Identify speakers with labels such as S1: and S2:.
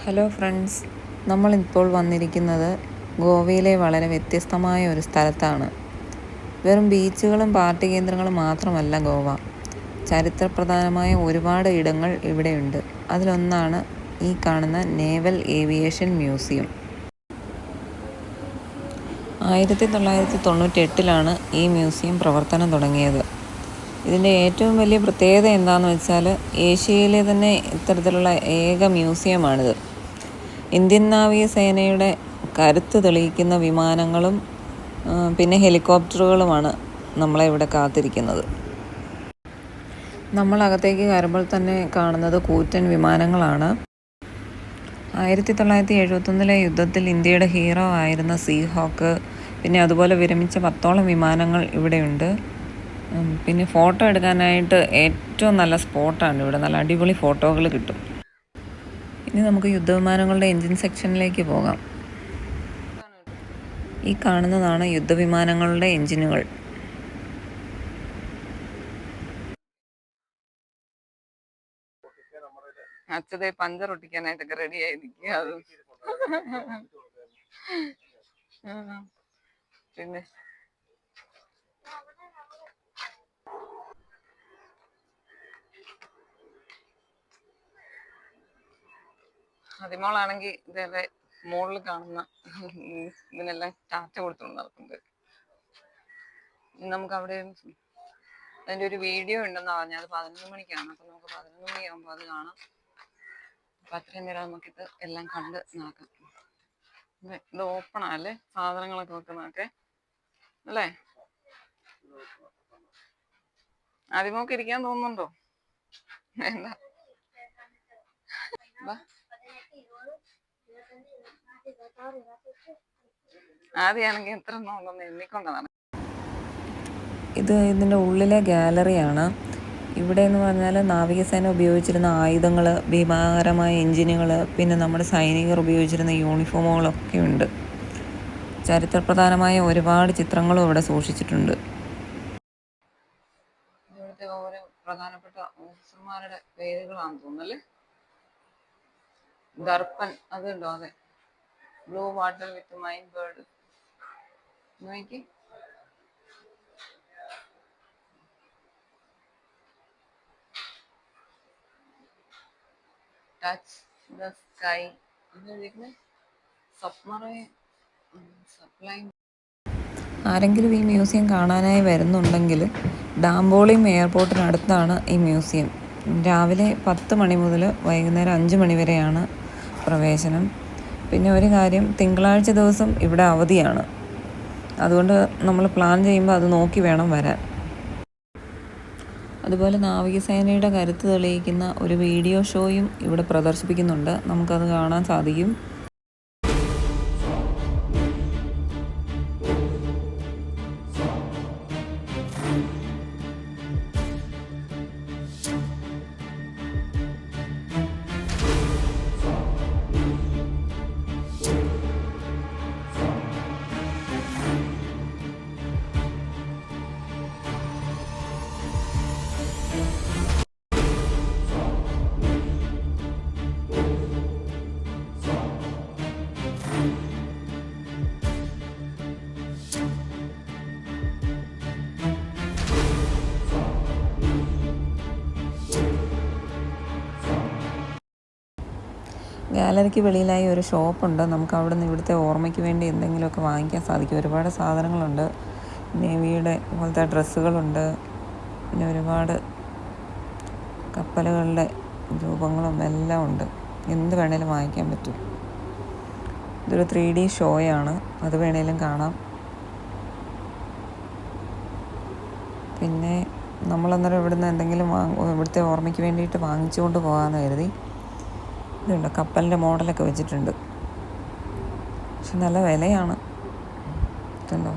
S1: Hello friends, നമ്മളിപ്പോൾ വന്നിരിക്കുന്നത് ഗോവയിലെ വളരെ വ്യത്യസ്തമായ ഒരു സ്ഥലത്താണ്. വെറും ബീച്ചുകളും പാർട്ടി കേന്ദ്രങ്ങളും മാത്രമല്ല ഗോവ. ചരിത്രപ്രധാനമായ ഒരുപാട് ഇടങ്ങൾ ഇവിടെയുണ്ട്. അതിലൊന്നാണ് ഈ കാണുന്ന നേവൽ ഏവിയേഷൻ മ്യൂസിയം. 1998 ഈ മ്യൂസിയം പ്രവർത്തനം തുടങ്ങിയത്. ഇതിൻ്റെ ഏറ്റവും വലിയ പ്രത്യേകത എന്താണെന്ന് വെച്ചാൽ, ഏഷ്യയിലെ തന്നെ ഇത്തരത്തിലുള്ള ഏക മ്യൂസിയമാണിത്. ഇന്ത്യൻ നാവികസേനയുടെ കരുത്ത് തെളിയിക്കുന്ന വിമാനങ്ങളും പിന്നെ ഹെലികോപ്റ്ററുകളുമാണ് നമ്മളെ ഇവിടെ കാത്തിരിക്കുന്നത്. നമ്മൾ അകത്തേക്ക് കയറുമ്പോൾ തന്നെ കാണുന്നത് കൂറ്റൻ വിമാനങ്ങളാണ്. 1971 യുദ്ധത്തിൽ ഇന്ത്യയുടെ ഹീറോ ആയിരുന്ന സീഹോക്ക്, പിന്നെ അതുപോലെ വിരമിച്ച 10ഓളം വിമാനങ്ങൾ ഇവിടെയുണ്ട്. പിന്നെ ഫോട്ടോ എടുക്കാനായിട്ട് ഏറ്റവും നല്ല സ്പോട്ടാണ് ഇവിടെ. നല്ല അടിപൊളി ഫോട്ടോകൾ കിട്ടും. ഇനി നമുക്ക് യുദ്ധവിമാനങ്ങളുടെ എൻജിൻ സെക്ഷനിലേക്ക് പോകാം. ഈ കാണുന്നതാണ് യുദ്ധവിമാനങ്ങളുടെ എൻജിനുകൾ. അച്ഛതെ പഞ്ചർ ഒട്ടിക്കാനായിട്ടൊക്കെ റെഡി ആയി നിൽക്കുക. പിന്നെ അതിമോളാണെങ്കിൽ ഇതേ മുകളിൽ കാണുന്ന ഇതിനെല്ലാം ടാറ്റ കൊടുത്തുകൊണ്ട് നടക്കുന്നത്. നമുക്ക് അവിടെ അതിൻ്റെ ഒരു വീഡിയോ ഉണ്ടെന്ന് പറഞ്ഞാൽ അത് 11 മണിക്കാണ്. അപ്പം നമുക്ക് 11 മണിയാകുമ്പോൾ അത് കാണാം. അപ്പം അത്രയും നേരം നമുക്കിത് എല്ലാം കണ്ട് നോക്കാം. ഇത് ഓപ്പണാ അല്ലേ, സാധനങ്ങളൊക്കെ വെക്കുന്നതൊക്കെ അല്ലേ? ആദ്യമൊക്കെ ഇരിക്കാൻ തോന്നുന്നുണ്ടോ? എന്താ ആദ്യമാണെങ്കിൽ എത്ര ഉണ്ടെന്ന് എണ്ണിക്കൊണ്ടതാണ്. ഇത് ഇതിൻ്റെ ഉള്ളിലെ ഗാലറിയാണ്. ഇവിടെ എന്ന് പറഞ്ഞാൽ നാവികസേന ഉപയോഗിച്ചിരുന്ന ആയുധങ്ങൾ, ഭീമാകരമായ എഞ്ചിനുകൾ, പിന്നെ നമ്മുടെ സൈനികർ ഉപയോഗിച്ചിരുന്ന യൂണിഫോമുകളൊക്കെ ഉണ്ട്. ചരിത്രപ്രധാനമായ ഒരുപാട് ചിത്രങ്ങളും ഇവിടെ സൂക്ഷിച്ചിട്ടുണ്ട്. ഇവിടുത്തെ ഓരോ പ്രധാനപ്പെട്ട ഓഫീസർമാരുടെ പേരുകളാണെന്ന് തോന്നുന്നല്ലേ. ദർപ്പൻ അതുണ്ടോ? അതെ. ബ്ലൂ വാട്ടർ വിത്ത് മൈൻ ബേർഡ്. നോക്കി ടച്ച് ദ സ്കൈ. ആരെങ്കിലും ഈ മ്യൂസിയം കാണാനായി വരുന്നുണ്ടെങ്കിൽ ഡാംബോളിം എയർപോർട്ടിനടുത്താണ് ഈ മ്യൂസിയം. രാവിലെ 10 മണി മുതൽ വൈകുന്നേരം 5 മണി വരെയാണ് പ്രവേശനം. പിന്നെ ഒരു കാര്യം, തിങ്കളാഴ്ച ദിവസം ഇവിടെ അവധിയാണ്. അതുകൊണ്ട് നമ്മൾ പ്ലാൻ ചെയ്യുമ്പോൾ അത് നോക്കി വേണം വരാൻ. അതുപോലെ നാവികസേനയുടെ കരുത്ത് തെളിയിക്കുന്ന ഒരു വീഡിയോ ഷോയും ഇവിടെ പ്രദർശിപ്പിക്കുന്നുണ്ട്. നമുക്കത് കാണാൻ സാധിക്കും. ഗാലറിക്ക് വെളിയിലായി ഒരു ഷോപ്പുണ്ട്. നമുക്ക് അവിടെ നിന്ന് ഇവിടുത്തെ ഓർമ്മയ്ക്ക് വേണ്ടി എന്തെങ്കിലുമൊക്കെ വാങ്ങിക്കാൻ സാധിക്കും. ഒരുപാട് സാധനങ്ങളുണ്ട്. നേവിയുടെ പോലത്തെ ഡ്രസ്സുകളുണ്ട്. പിന്നെ ഒരുപാട് കപ്പലുകളുടെ രൂപങ്ങളും എല്ലാം ഉണ്ട്. എന്ത് വേണേലും വാങ്ങിക്കാൻ പറ്റും. ഇതൊരു 3D ഷോയാണ്, അത് വേണേലും കാണാം. പിന്നെ നമ്മളന്നേരം ഇവിടുന്ന് എന്തെങ്കിലും ഇവിടുത്തെ ഓർമ്മയ്ക്ക് വേണ്ടിയിട്ട് വാങ്ങിച്ചുകൊണ്ട് പോകാമെന്ന് കരുതി. ഇതുണ്ട്, കപ്പലിൻ്റെ മോഡലൊക്കെ വെച്ചിട്ടുണ്ട്. പക്ഷെ നല്ല വിലയാണ്. ഇതുണ്ടോ?